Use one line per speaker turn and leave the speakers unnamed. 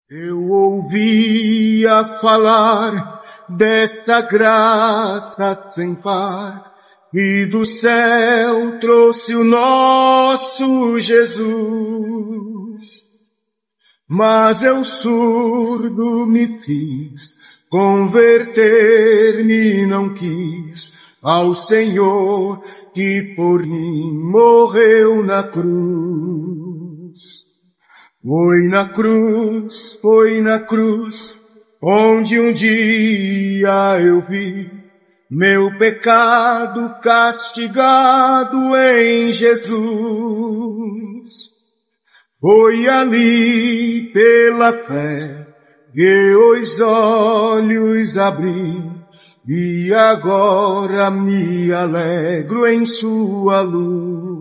Eu ouvia falar dessa graça sem par, e do céu trouxe o nosso Jesus. Mas eu surdo me fiz, converter-me não quis ao Senhor que por mim morreu na cruz. Foi na cruz, onde um dia eu vi meu pecado castigado em Jesus. Foi ali pela fé que os olhos abri, e agora me alegro em sua luz.